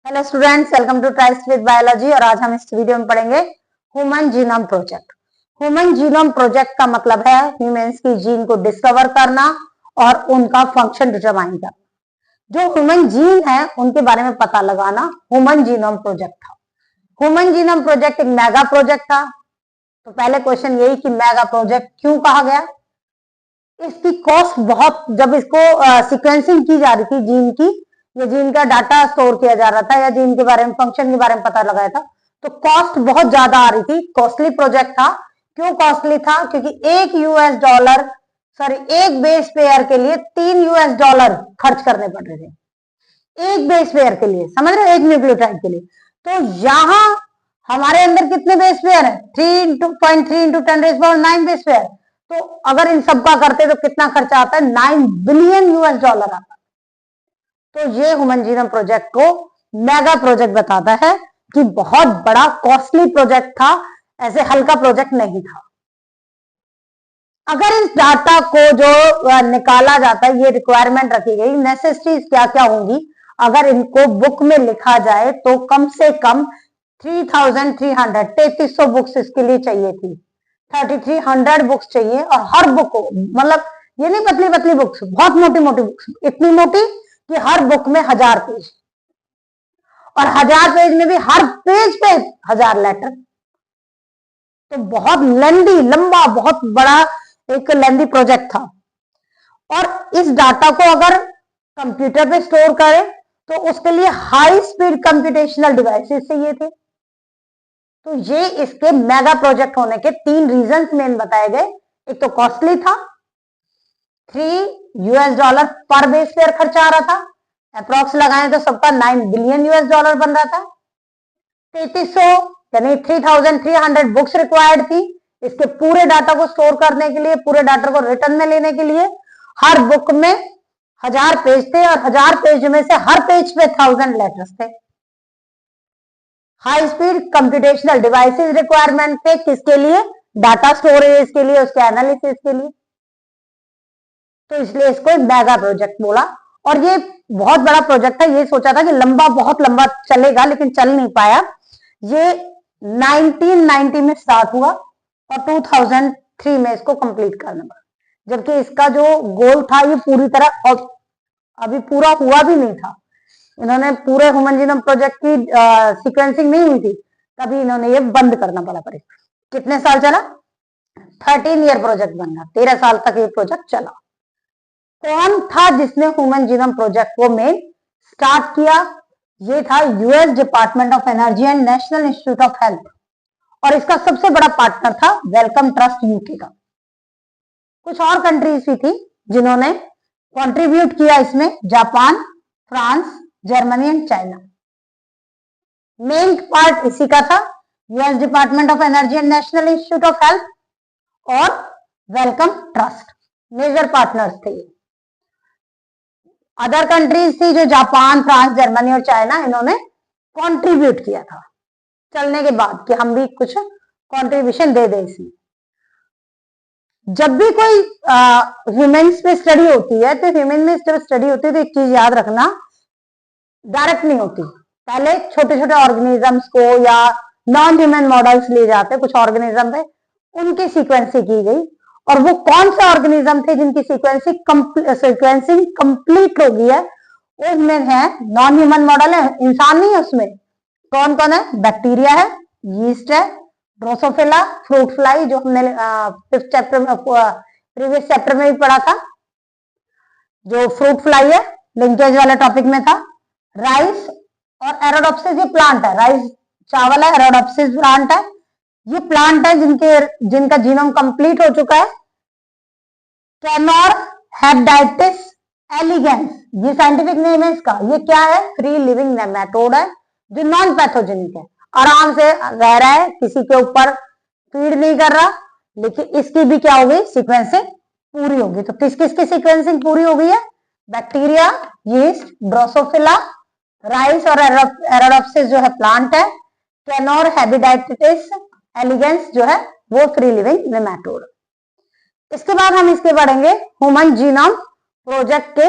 Hello students, welcome to tryst with biology. और आज हम इस वीडियो में पढ़ेंगे human genome project. Human genome project का मतलब है ह्यूमंस की जीन को डिस्कवर करना और उनका फंक्शन डिटरमाइन करना। जो ह्यूमन जीन है उनके बारे में पता लगाना ह्यूमन जीनोम प्रोजेक्ट था। ह्यूमन जीनोम प्रोजेक्ट एक मेगा प्रोजेक्ट था। तो पहले क्वेश्चन यही कि मेगा प्रोजेक्ट क्यों कहा गया। इसकी कॉस्ट बहुत, जब इसको सीक्वेंसिंग की जा रही थी जीन की, या जीन का डाटा स्टोर किया जा रहा था, या जीन के बारे में, फंक्शन के बारे में पता लगाया था, तो कॉस्ट बहुत ज्यादा आ रही थी। कॉस्टली प्रोजेक्ट था। क्यों कॉस्टली था? क्योंकि एक बेस पेयर के लिए $3 खर्च करने पड़ रहे थे। एक बेस पेयर के लिए, समझ रहे हो, एक न्यूक्लियोटाइड के लिए। तो यहां हमारे अंदर कितने बेस पेयर है? 3.3 इंटू 10⁹ बेस पेयर। तो अगर इन सब का करते तो कितना खर्चा आता है? $9 बिलियन आता। तो ये ह्यूमन जीनोम प्रोजेक्ट को मेगा प्रोजेक्ट बताता है कि बहुत बड़ा कॉस्टली प्रोजेक्ट था, ऐसे हल्का प्रोजेक्ट नहीं था। अगर इस डाटा को जो निकाला जाता है, ये रिक्वायरमेंट रखी गई, नेसेसिटीज क्या क्या होंगी, अगर इनको बुक में लिखा जाए तो कम से कम 3300 बुक्स इसके लिए चाहिए थी। 3300 बुक्स चाहिए। और हर बुक को, मतलब ये नहीं पतली पतली बुक्स, बहुत मोटी मोटी बुक्स, इतनी मोटी कि हर बुक में 1000 पेज, और 1000 पेज में भी हर पेज पे 1000 लेटर। तो बहुत लेंदी, लंबा, बहुत बड़ा एक लेंदी प्रोजेक्ट था। और इस डाटा को अगर कंप्यूटर पे स्टोर करें तो उसके लिए हाई स्पीड कंप्यूटेशनल डिवाइसेस चाहिए थे। तो ये इसके मेगा प्रोजेक्ट होने के 3 रीजंस मेन बताए गए। एक तो कॉस्टली था, $3 पर बेस पेयर खर्चा आ रहा था। अप्रोक्स लगाएं तो सबका $9 बिलियन बन रहा था। 3300 यानी 3300 बुक्स रिक्वायर्ड थी इसके पूरे डाटा को स्टोर करने के लिए, पूरे डाटा को रिटर्न में लेने के लिए। हर बुक में 1000 पेज थे, और 1000 पेज में से हर पेज पे 1000 लेटर्स थे। High speed computational devices requirement थे, किसके लिए? डाटा स्टोरेज के लिए, उसके एनालिसिस के लिए। तो इसलिए इसको एक मेगा प्रोजेक्ट बोला। और ये बहुत बड़ा प्रोजेक्ट था। ये सोचा था कि लंबा, बहुत लंबा चलेगा, लेकिन चल नहीं पाया। ये 1990 में स्टार्ट हुआ और 2003 में इसको कंप्लीट करना पड़ा। जबकि इसका जो गोल था ये पूरी तरह और अभी पूरा हुआ भी नहीं था। इन्होंने पूरे ह्यूमन जीनोम प्रोजेक्ट की सीक्वेंसिंग नहीं हुई थी, तभी इन्होंने ये बंद करना पड़ा। कितने साल चला? 13 ईयर प्रोजेक्ट बन गया। 13 साल तक ये प्रोजेक्ट चला। कौन था जिसने ह्यूमन जीनोम प्रोजेक्ट को मेन स्टार्ट किया? ये था US department of energy and national institute of health. और इसका सबसे बड़ा पार्टनर था वेलकम ट्रस्ट यूके का। कुछ और कंट्रीज भी थी जिन्होंने कंट्रीब्यूट किया इसमें, Japan, France, Germany and China. Main part इसी का था, US department of energy and national institute of health और वेलकम ट्रस्ट मेजर पार्टनर्स थे। अदर कंट्रीज थी जो जापान, फ्रांस, जर्मनी और चाइना, इन्होंने कंट्रीब्यूट किया था चलने के बाद कि हम भी कुछ कंट्रीब्यूशन दे दें इसमें। जब भी कोई ह्यूमंस में स्टडी होती है, तो ह्यूमन में जब स्टडी होती है तो एक चीज याद रखना, डायरेक्ट नहीं होती। पहले छोटे छोटे ऑर्गेनिजम्स को या नॉन ह्यूमन मॉडल्स लिए जाते, कुछ ऑर्गेनिज्म थे उनकी सीक्वेंसिंग की गई। और वो कौन सा ऑर्गेनिज्म थे जिनकी सीक्वेंसिंग कंप्लीट हो गई है? उसमें है नॉन ह्यूमन मॉडल है, इंसान नहीं है उसमें। कौन कौन है? बैक्टीरिया है, यीस्ट है, ड्रोसोफिला, फ्रूट फ्लाई, जो हमने 5th चैप्टर में, प्रीवियस चैप्टर में भी पढ़ा था, जो फ्रूट फ्लाई है, लिंकेज वाले टॉपिक में था। राइस और एरोडोप्सिस, ये प्लांट है। राइस चावल है, एरोडोप्सिस प्लांट है। ये प्लांट है जिनका जीनोम कंप्लीट हो चुका है। कैनोरहेबिडाइटिस एलिगेंस, ये साइंटिफिक नेम है इसका। ये क्या है? फ्री लिविंग नेमेटोड है जो नॉन पैथोजेनिक है, आराम से रह रहा है, किसी के ऊपर फीड नहीं कर रहा। लेकिन इसकी भी क्या हो गई? सीक्वेंसिंग पूरी होगी। तो किस किस की सीक्वेंसिंग पूरी हो गई है? बैक्टीरिया, यीस्ट, ड्रोसोफिला, राइस और एरोडोप्सिस जो है प्लांट है। कैनोरहेबिडाइटिस एलिगेंस जो है वो फ्री लिविंग नेमेटोड। इसके बाद हम इसके पढ़ेंगे ह्यूमन जीनोम प्रोजेक्ट के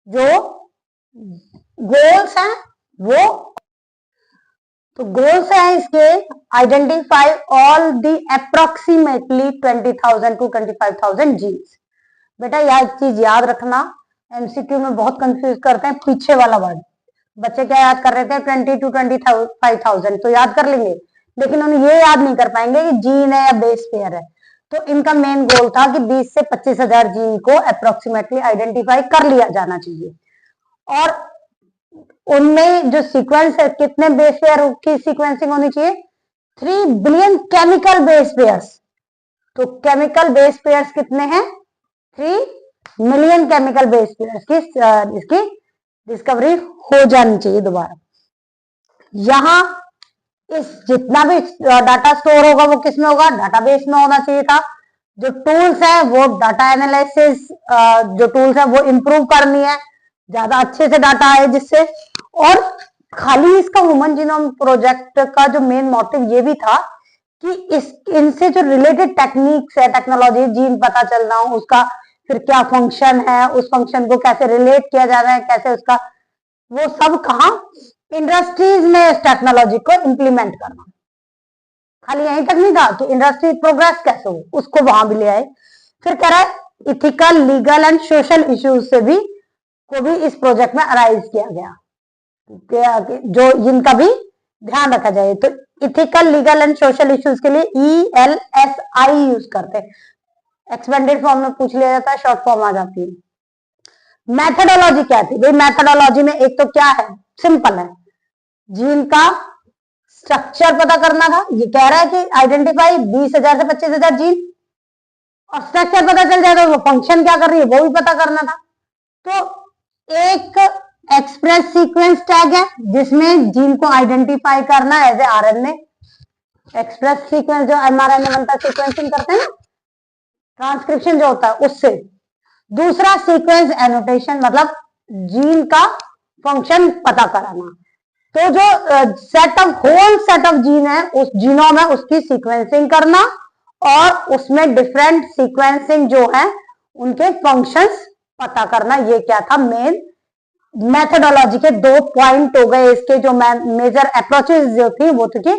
जो गोल्स हैं वो तो गोल्स है इसके, identify all the approximately 20,000 to 25,000 genes. बेटा यह चीज याद रखना, एमसीक्यू में बहुत कंफ्यूज करते हैं पीछे वाला वर्ड। बच्चे क्या याद कर रहे थे 20 to 25,000 तो याद कर लेंगे, लेकिन उन्हें ये याद नहीं कर पाएंगे कि जीन है या बेस पेयर है। तो इनका मेन गोल था कि 20 से 25,000 जीन को अप्रोक्सीमेटली आइडेंटिफाई कर लिया जाना चाहिए। और उनमें जो सीक्वेंस है, कितने बेस पेयर की सीक्वेंसिंग होनी चाहिए? 3 बिलियन केमिकल बेस पेयर्स। तो केमिकल बेस पेयर्स कितने हैं? 3 मिलियन केमिकल बेस पेयर्स की इसकी डिस्कवरी हो जानी चाहिए दोबारा। यहां इस जितना भी डाटा स्टोर होगा वो किस में होगा? डाटाबेस में होना चाहिए था। जो टूल्स है वो डाटा एनालिसिस जो टूल्स है वो इंप्रूव करनी है, ज्यादा अच्छे से डाटा आए जिससे। और खाली इसका ह्यूमन जीनोम प्रोजेक्ट का जो मेन मोटिव ये भी था कि इनसे जो रिलेटेड टेक्निक्स है, टेक्नोलॉजी, जीन पता चलना, उसका फिर क्या फंक्शन है, उस फंक्शन को कैसे रिलेट किया जा रहा है, कैसे उसका वो सब कहा इंडस्ट्रीज में इस टेक्नोलॉजी को इंप्लीमेंट करना। खाली यहीं तक नहीं था, तो इंडस्ट्री प्रोग्रेस कैसे हो उसको वहां भी ले आए। फिर कह रहा है ethical, legal and social issues से भी को भी इस प्रोजेक्ट में अराइज किया गया, जो जिनका भी ध्यान रखा जाए। तो ethical, legal and social issues के लिए ELSI यूज करते हैं। एक्सपेंडेड फॉर्म में पूछ लिया जाता है, शॉर्ट फॉर्म आ जाती है। मैथडोलॉजी क्या थी भाई? मैथडोलॉजी में एक तो क्या है, सिंपल है, जीन का स्ट्रक्चर पता करना था। ये कह रहा है कि आइडेंटिफाई 20,000 से 25,000 जीन, और स्ट्रक्चर पता चल जाए तो वो फंक्शन क्या कर रही है वो भी पता करना था। तो एक एक्सप्रेस सीक्वेंस टैग है जिसमें जीन को आइडेंटिफाई करना as a RNA। Express sequence जो mRNA बनता है, सीक्वेंसिंग करते हैं ना, ट्रांसक्रिप्शन जो होता है उससे। दूसरा सीक्वेंस एनोटेशन, मतलब जीन का फंक्शन पता कराना। तो जो set of whole set of gene है उस जीनोम है उसकी सीक्वेंसिंग करना, और उसमें डिफरेंट सीक्वेंसिंग जो है उनके फंक्शंस पता करना। ये क्या था मेन मेथडोलॉजी के 2 पॉइंट हो गए। इसके जो मेजर अप्रोचेस जो थी वो थी कि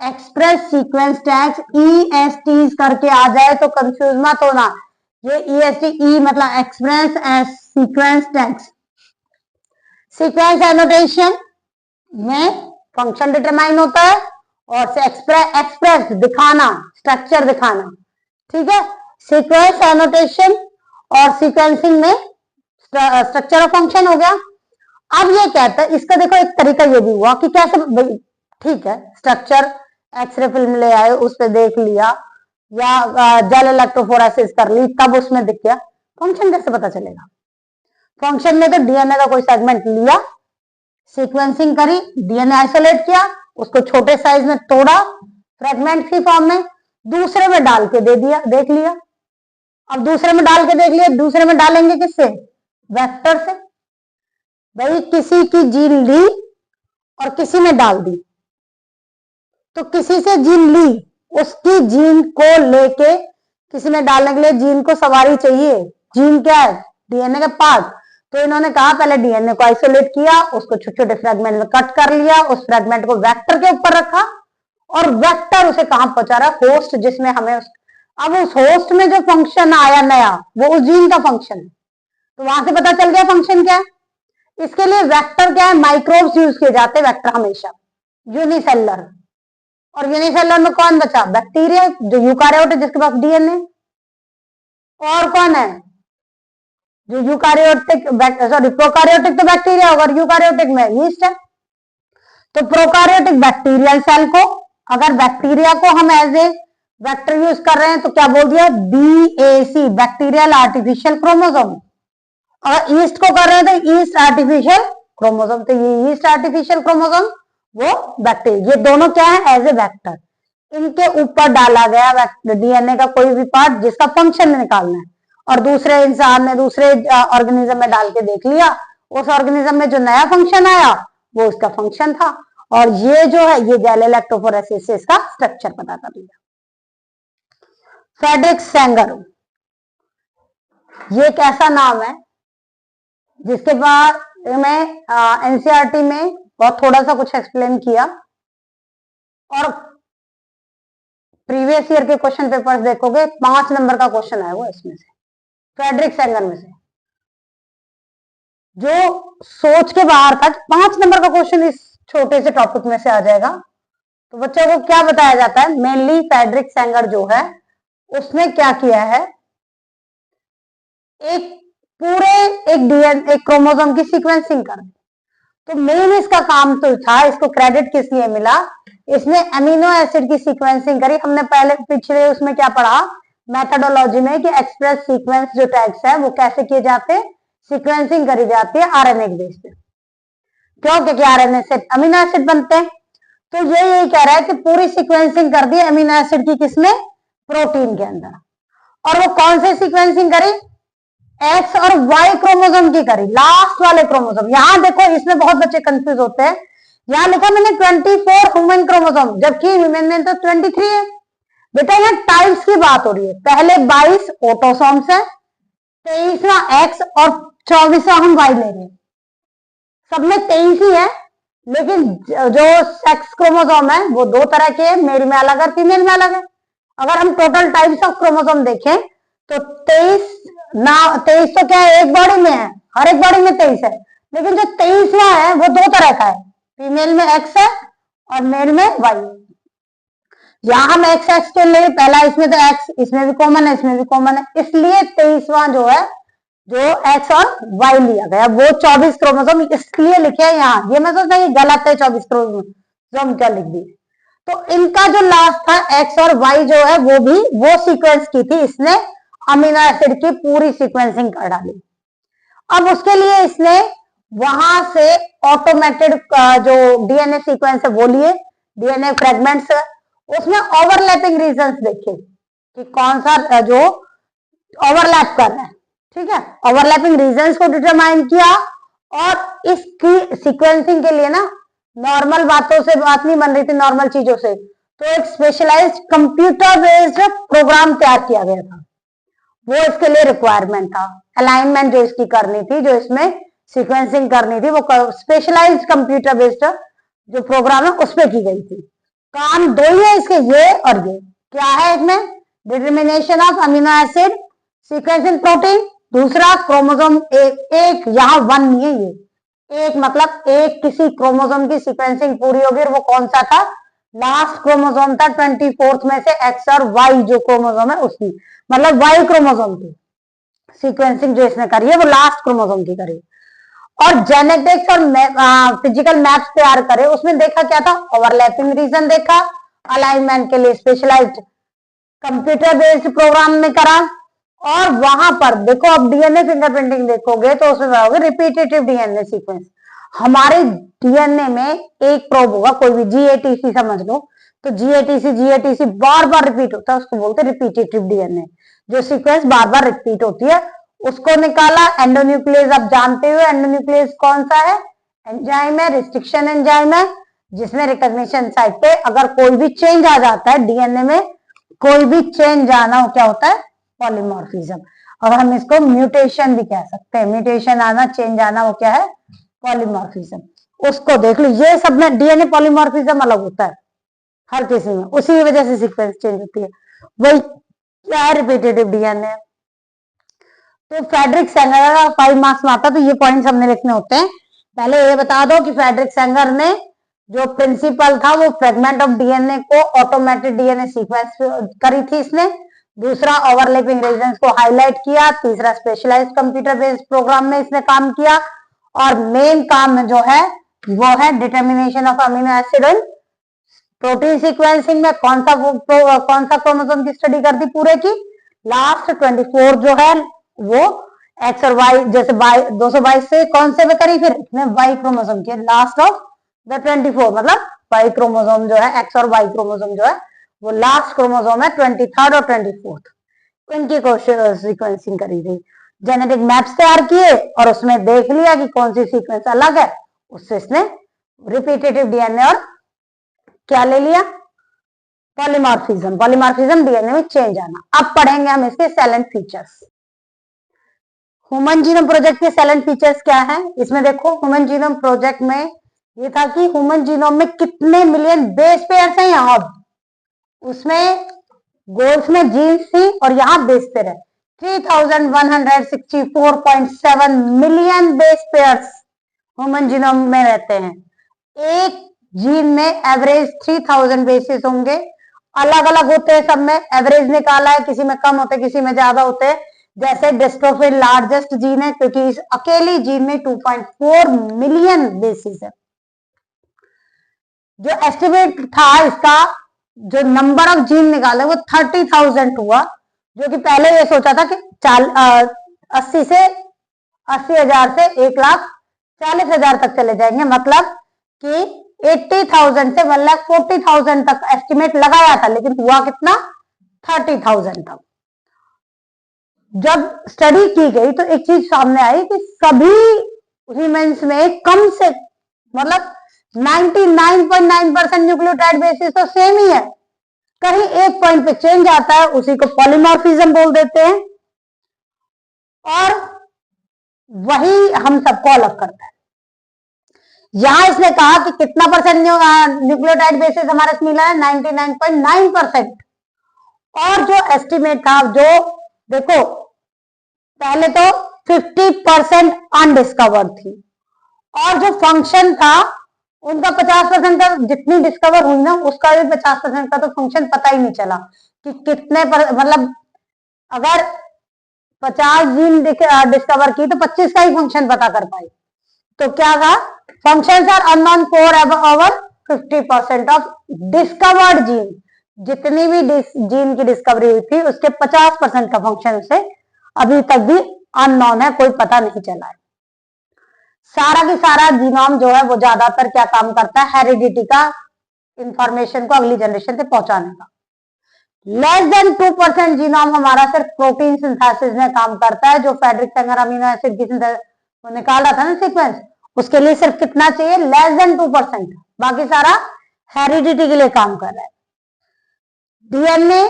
एक्सप्रेस सीक्वेंस टैग्स, ESTs करके आ जाए तो कंफ्यूज मत होना। ये EST मतलब express S sequence tags. Sequence annotation में फंक्शन डिटरमाइन होता है, और एक्सप्रेस दिखाना, स्ट्रक्चर दिखाना, ठीक है। सीक्वेंस एनोटेशन और सीक्वेंसिंग में स्ट्रक्चर और फंक्शन हो गया। अब ये कहता है, इसका देखो एक तरीका ये भी हुआ कि कैसे, ठीक है, स्ट्रक्चर एक्सरे फिल्म ले आए, उस पर देख लिया, या जेल इलेक्ट्रोफोरेसिस कर ली, तब उसमें दिख गया। फंक्शन कैसे पता चलेगा? फंक्शन में तो डीएनए का कोई सेगमेंट लिया, सीक्वेंसिंग करी, डीएनए आइसोलेट किया, उसको छोटे साइज में तोड़ा फ्रेगमेंट की फॉर्म में, दूसरे में डाल के दे दिया, देख लिया। अब दूसरे में डाल के देख लिया, दूसरे में डालेंगे किससे? वेक्टर से। भाई किसी की जीन ली और किसी में डाल दी, तो किसी से जीन ली, उसकी जीन को लेके किसी में डालने के लिए जीन को सवारी चाहिए। जीन क्या है? डीएनए का पार्ट। तो इन्होंने कहा पहले डीएनए को आइसोलेट किया, उसको छोटे छोटे फ्रेगमेंट में कट कर लिया, उस फ्रेगमेंट को वेक्टर के ऊपर रखा, और वेक्टर उसे कहां पहुंचा रहा? होस्ट, जिसमें हमें अब उस होस्ट में जो फंक्शन आया नया वो उस जीन का फंक्शन है। तो वहां से पता चल गया फंक्शन क्या है। इसके लिए वेक्टर क्या है? माइक्रोब्स यूज किए जाते हैं वेक्टर हमेशा, यूनिसेलर। और यूनिसेलर में कौन बचा? बैक्टीरिया, जो यूकारियोट है जिसके पास डीएनए। और कौन है? जो यूकारियोटिक, सॉरी प्रोकारियोटिक तो बैक्टीरिया होगा, यूकारियोटिक में यीस्ट है। तो प्रोकारियोटिक बैक्टीरियल सेल को, अगर बैक्टीरिया को हम एज ए वेक्टर यूज कर रहे हैं तो क्या बोल दिया? BAC, bacterial artificial chromosome. और ईस्ट को कर रहे हैं तो ईस्ट आर्टिफिशियल क्रोमोसोम। तो ये ईस्ट आर्टिफिशियल क्रोमोसोम, वो बैक्टीरिया, ये दोनों क्या है? As a vector. इनके ऊपर डाला गया डीएनए का कोई भी पार्ट जिसका फंक्शन निकालना है, और दूसरे इंसान ने दूसरे ऑर्गेनिज्म में डाल के देख लिया, उस ऑर्गेनिज्म में जो नया फंक्शन आया वो उसका फंक्शन था। और ये जो है ये जेल इलेक्ट्रोफोरेसिस से इसका स्ट्रक्चर पता कर लिया। फ्रेडरिक सेंगर, ये एक ऐसा नाम है जिसके बाद मैं एनसीईआरटी में बहुत थोड़ा सा कुछ एक्सप्लेन किया, और प्रीवियस ईयर के क्वेश्चन पेपर्स देखोगे 5 नंबर का क्वेश्चन आया वो इसमें से, फ्रेडरिक सेंगर में से, जो सोच के बाहर था कि 5 नंबर का क्वेश्चन इस छोटे से टॉपिक में से आ जाएगा। तो बच्चों को क्या बताया जाता है, मेनली फ्रेडरिक सेंगर जो है उसने क्या किया है, एक पूरे एक क्रोमोसोम की सीक्वेंसिंग कर दी। तो मेन इसका काम तो था, इसको क्रेडिट किस लिए मिला, इसने अमीनो एसिड की सीक्वेंसिंग करी। हमने पहले पिछले उसमें क्या पढ़ा मेथोडोलॉजी में कि एक्सप्रेस सीक्वेंस जो टैग्स है वो कैसे किए जाते हैं, सीक्वेंसिंग करी जाती है आरएनए के बेस पे। क्यों? क्योंकि आरएनए से अमीनो एसिड बनते हैं। तो ये यही कह रहा है कि पूरी सीक्वेंसिंग कर दी अमीनो एसिड की, किसने, प्रोटीन के अंदर। और वो कौन से सीक्वेंसिंग करी, एक्स और वाई क्रोमोसोम की करी, लास्ट वाले क्रोमोसोम। यहां देखो इसमें बहुत बच्चे कंफ्यूज होते हैं, यहां लिखा मैंने 24 ह्यूमन क्रोमोसोम, जबकि ह्यूमन में तो 23 है। बेटा यहाँ टाइप्स की बात हो रही है, पहले 22 ऑटोसोम्स है, 23वां एक्स और 24वां हम वाई ले रहे हैं। सब में 23 ही है, लेकिन जो सेक्स क्रोमोसोम है वो 2 तरह के हैं, मेल में अलग है फीमेल में अलग है। अगर हम टोटल टाइप्स ऑफ क्रोमोसोम देखें तो 23 तो क्या है, एक बॉडी में है, हर एक बॉडी में 23 है, लेकिन जो 23वां है वो 2 तरह का है, फीमेल में एक्स है और मेल में वाई। यहां हम एक्स एक्स के लिए पहला, इसमें तो एक्स इसमें भी कॉमन है, इसमें भी कॉमन है, इसलिए 23वां जो है जो एक्स और वाई लिया गया, वो 24 क्रोमोसोम इसलिए लिखे हैं यहाँ। ये मैं सोचता ये गलत है, 24 क्रोमोसोम क्या लिख दी। तो इनका जो लास्ट था एक्स और वाई जो है वो भी वो सीक्वेंस की थी, इसने अमीनो एसिड की पूरी सीक्वेंसिंग कर डाली। अब उसके लिए इसने वहां से ऑटोमेटेड जो डीएनए सीक्वेंस है वो लिए, डीएनए फ्रेगमेंट्स, उसमें ओवरलैपिंग रीजन्स देखे कि कौन सा जो ओवरलैप कर रहा है, ठीक है। ओवरलैपिंग रीजन्स को डिटरमाइन किया, और इसकी सीक्वेंसिंग के लिए ना नॉर्मल बातों से बात नहीं बन रही थी, नॉर्मल चीजों से, तो एक स्पेशलाइज्ड कंप्यूटर बेस्ड प्रोग्राम तैयार किया गया था, वो इसके लिए रिक्वायरमेंट था। अलाइनमेंट जो इसकी करनी थी, जो इसमें सीक्वेंसिंग करनी थी, वो स्पेशलाइज्ड कंप्यूटर बेस्ड जो प्रोग्राम है उस पर की गई थी। काम 2 ही है इसके, ये और ये। क्या है एक में determination of amino acid sequencing protein, दूसरा क्रोमोसोम एक यहाँ 1 नहीं है, ये एक मतलब एक किसी क्रोमोसोम की सीक्वेंसिंग पूरी होगी, और वो कौन सा था, लास्ट क्रोमोसोम था 24th में से एक्स और वाई जो क्रोमोसोम है उसकी, मतलब वाई क्रोमोसोम की सीक्वेंसिंग जो इसने करी है वो लास्ट क्रोमोसोम की करी। और जेनेटिक्स और फिजिकल मैप्स तैयार करे, उसमें देखा क्या था, ओवरलैपिंग रीजन देखा, अलाइनमेंट के लिए स्पेशलाइज्ड कंप्यूटर बेस्ड प्रोग्राम में करा, और वहां पर देखो अब डीएनए फिंगरप्रिंटिंग देखोगे तो उसमें बताओगे रिपीटेटिव डीएनए सीक्वेंस। हमारे डीएनए में एक प्रोब होगा, कोई भी जीएटीसी समझ लो, तो जीएटीसी बार बार रिपीट होता है, उसको बोलते हैं रिपीटेटिव डीएनए, जो सीक्वेंस बार बार रिपीट होती है उसको निकाला। एंडोन्यूक्लियस आप जानते हो, एंडोन्यूक्लियस कौन सा है, एंजाइम है, रिस्ट्रिक्शन एंजाइम है, जिसमें रिकॉग्निशन साइट पे अगर कोई भी चेंज आ जाता है, डीएनए में कोई भी चेंज आना क्या होता है, पॉलीमॉर्फिज्म। और हम इसको म्यूटेशन भी कह सकते हैं, म्यूटेशन आना, चेंज आना, वो क्या है, पॉलीमॉर्फिज्म। उसको देख लो, ये सब में डीएनए पॉलीमॉर्फिज्म अलग होता है हर किसी में, उसी वजह से सीक्वेंस चेंज होती है, वही क्या है, रिपीटेटिव डीएनए। तो फ्रेडरिक सेंगर का 5 मार्क्स में आता, तो ये पॉइंट्स हमने लिखने होते हैं। पहले ये बता दो कि फ्रेडरिक सेंगर ने जो प्रिंसिपल था वो फ्रेगमेंट ऑफ डीएनए को ऑटोमेटेड डीएनए सीक्वेंस करी थी इसने, दूसरा ओवरलैपिंग रीजन्स को हाईलाइट किया, तीसरा स्पेशलाइज्ड कंप्यूटर बेस्ड प्रोग्राम में इसने काम किया, और मेन काम जो है वो है determination of amino acid and protein sequencing में कौन सा क्रोमोसोम की स्टडी कर दी पूरे की, लास्ट 24 जो है वो एक्स और वाई, जैसे 222 से कौन से में करी, फिर इसने वाई क्रोमोसोम की लास्ट ऑफ द 24, मतलब वाई क्रोमोसोम जो है, एक्स और वाई क्रोमोसोम जो है वो लास्ट क्रोमोसोम है 23rd और 24th, इनकी सीक्वेंसिंग करी थी। जेनेटिक मैप्स तैयार किए और उसमें देख लिया कि कौन सी सीक्वेंस अलग है, उससे इसने रिपीटेटिव डीएनए और क्या ले लिया, पॉलीमॉर्फिज्म डीएनए में चेंज आना। अब पढ़ेंगे हम इसके salient features. Human genome project के सेल एंड फीचर्स क्या है, इसमें देखो ह्यूमन जीनोम प्रोजेक्ट में ये था कि ह्यूमन जीनोम में कितने मिलियन बेस पेयर्स हैं यहाँ, उसमें गोल्स में जीन्स थी और यहाँ बेस पेयर है 3164.7 million base pairs human genome में रहते हैं। एक जीन में एवरेज 3000 बेसिस होंगे, अलग अलग होते हैं सब में, एवरेज निकाला है, किसी में कम होते हैं किसी में ज्यादा होते हैं। जैसे डिस्ट्रोफिन लार्जेस्ट जीन है क्योंकि इस अकेली जीन में 2.4 मिलियन बेसिस है। जो एस्टिमेट था इसका, जो नंबर ऑफ जीन निकाले वो 30,000 हुआ, जो कि पहले ये सोचा था कि 80,000 से 1,40,000 तक चले जाएंगे, मतलब कि 80,000 से 1,40,000 तक एस्टिमेट लगाया था, लेकिन हुआ कितना 30,000 तक। जब स्टडी की गई तो एक चीज सामने आई कि सभी ह्यूमंस में कम से मतलब 99.9% न्यूक्लियोटाइड बेसिस तो सेम ही है, कहीं एक पॉइंट पे चेंज आता है, उसी को पॉलीमॉर्फिज्म बोल देते हैं, और वही हम सबको अलग करता है। यहां इसने कहा कि कितना परसेंट न्यूक्लियोटाइड बेसिस हमारे से मिला है 99.9%। और जो एस्टिमेट था, जो देखो पहले तो 50% अनडिस्कवर्ड थी, और जो फंक्शन था उनका 50% का, जितनी डिस्कवर हुई ना उसका भी 50% का तो फंक्शन पता ही नहीं चला कि कितने मतलब अगर 50 जीन डिस्कवर की तो 25 का ही फंक्शन पता कर पाई। तो क्या था, functions are unknown for over 50% of discovered gene. जितनी भी जीन की डिस्कवरी हुई थी उसके 50% का फंक्शन उसे अभी तक भी अननोन है, कोई पता नहीं चला है। सारा की सारा जीनोम जो है वो ज्यादातर क्या काम करता है, हेरिडिटी का इंफॉर्मेशन को अगली जनरेशन से पहुंचाने का। लेस देन 2% जीनोम हमारा सिर्फ प्रोटीन सिंथेसिस में काम करता है, जो फेडरिक सेंगर अमीनो एसिड की वो निकाला था ना सीक्वेंस, उसके लिए सिर्फ कितना चाहिए, लेस देन 2%। बाकी सारा हेरिडिटी के लिए काम कर रहा है। डीएनए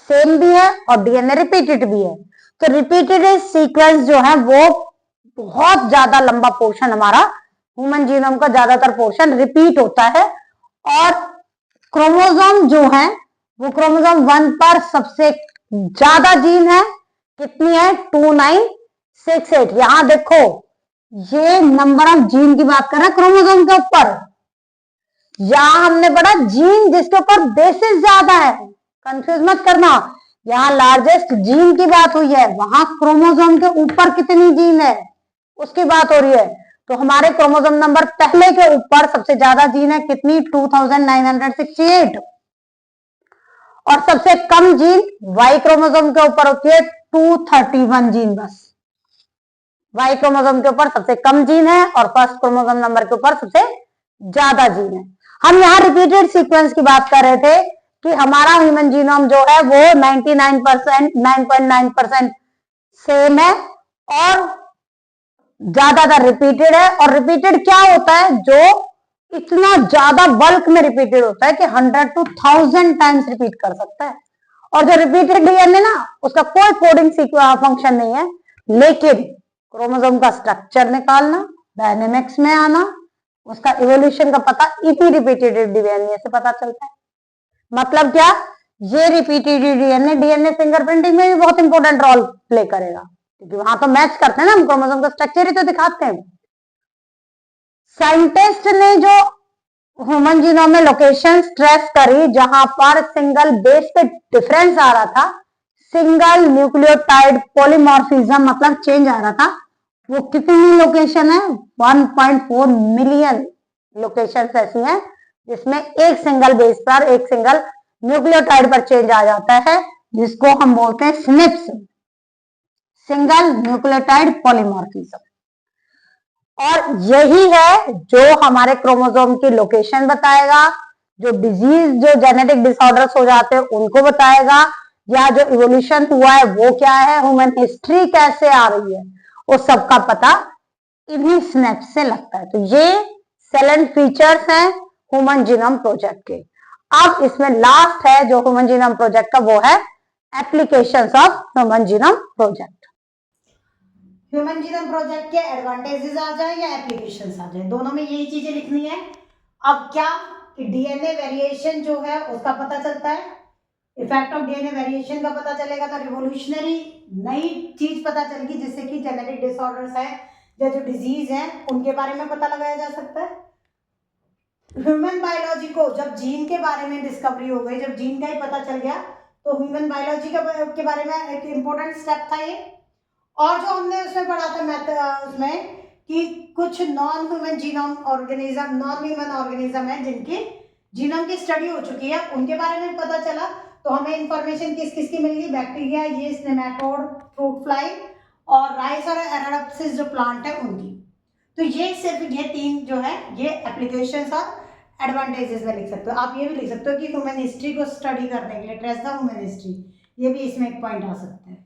सेम भी है और डीएनए रिपीटेड भी है, तो रिपीटेड सीक्वेंस जो है वो बहुत ज्यादा लंबा पोर्शन, हमारा ह्यूमन जीनोम का ज्यादातर पोर्शन रिपीट होता है। और क्रोमोसोम जो है वो क्रोमोसोम 1 पर सबसे ज्यादा जीन है, कितनी है 2968। यहां देखो ये नंबर ऑफ जीन की बात कर रहा है क्रोमोसोम के ऊपर, यहां हमने पढ़ा जीन जिसके ऊपर बेसिस ज्यादा है, कंफ्यूज मत करना। यहाँ लार्जेस्ट जीन की बात हुई है, वहां क्रोमोसोम के ऊपर कितनी जीन है उसकी बात हो रही है। तो हमारे क्रोमोसोम नंबर पहले के ऊपर सबसे ज्यादा जीन है, कितनी 2968, और सबसे कम जीन वाई क्रोमोसोम के ऊपर होती है 231 जीन। बस वाई क्रोमोसोम के ऊपर सबसे कम जीन है और फर्स्ट क्रोमोसोम नंबर के ऊपर सबसे ज्यादा जीन है। हम यहाँ रिपीटेड सीक्वेंस की बात कर रहे थे कि हमारा ह्यूमन जीनोम जो है वो 9.9% सेम है और ज्यादातर रिपीटेड है। और रिपीटेड क्या होता है, जो इतना ज्यादा बल्क में रिपीटेड होता है कि 100 to 1000 टाइम्स रिपीट कर सकता है। और जो रिपीटेड डीएनए ना उसका कोई कोडिंग फंक्शन नहीं है, लेकिन क्रोमोसोम का स्ट्रक्चर निकालना, डायनेमिक्स में आना, उसका इवोल्यूशन का पता इसी रिपीटेड डीएनए से पता चलता है। मतलब क्या, ये रिपीटेड डीएनए फिंगरप्रिंटिंग में भी बहुत इंपॉर्टेंट रोल प्ले करेगा, क्योंकि वहां तो मैच करते हैं ना, हम क्रोमोसोम का स्ट्रक्चर ही तो दिखाते हैं। साइंटिस्ट ने जो ह्यूमन जीनोम में लोकेशन स्ट्रेस करी जहां पर सिंगल बेस पे डिफरेंस आ रहा था, सिंगल न्यूक्लियोटाइड पॉलीमॉर्फिज्म मतलब चेंज आ रहा था, वो कितनी लोकेशन है 1.4 मिलियन लोकेशन ऐसी हैं जिसमें एक सिंगल बेस पर, एक सिंगल न्यूक्लियोटाइड पर चेंज आ जाता है, जिसको हम बोलते हैं SNPs, सिंगल न्यूक्लियोटाइड पॉलीमॉर्फिज्म। और यही है जो हमारे क्रोमोसोम की लोकेशन बताएगा, जो डिजीज, जो जेनेटिक डिसऑर्डर्स हो जाते हैं उनको बताएगा, या जो इवोल्यूशन हुआ है वो क्या है, ह्यूमन हिस्ट्री कैसे आ रही है, उस सब का पता इन्हीं स्नैप्स से लगता है। तो ये सेलेंट फीचर्स हैं ह्यूमन जीनोम प्रोजेक्ट के। अब इसमें लास्ट है जो ह्यूमन जीनोम प्रोजेक्ट का, वो है applications of human genome project. Human genome project के एडवांटेजेस आ जाए या एप्लीकेशंस आ जाए, दोनों में यही चीजें लिखनी है। अब क्या डीएनए वेरिएशन जो है उसका पता चलता है, इफेक्ट ऑफ डीएनए वेरिएशन का पता चलेगा, तो रिवोल्यूशनरी नई चीज पता चलेगी जिससे कि जेनेटिक डिसऑर्डर्स है या जो डिजीज है उनके बारे में पता लगाया जा सकता है। ह्यूमन बायोलॉजी को जब जीन के बारे में डिस्कवरी हो गई, जब जीन का ही पता चल गया, तो ह्यूमन बायोलॉजी के बारे में एक इम्पोर्टेंट स्टेप था ये। और जो हमने उसमें पढ़ा था उसमें कि कुछ non human genome organism, non human organism है जिनकी जीनोम की स्टडी हो चुकी है, उनके बारे में पता चला। तो हमें इंफॉर्मेशन किस किस की मिल गई, bacteria, yeast, nematode, fruit fly और राइस और एराडोप्सिस जो प्लांट है उनकी। तो ये सिर्फ ये 3 जो है ये एप्लीकेशंस और एडवांटेजेस में लिख सकते हो। आप ये भी लिख सकते हो कि ह्यूमन हिस्ट्री को स्टडी करने के लिए ट्रेस द ह्यूमन हिस्ट्री, ये भी इसमें एक पॉइंट आ सकता है।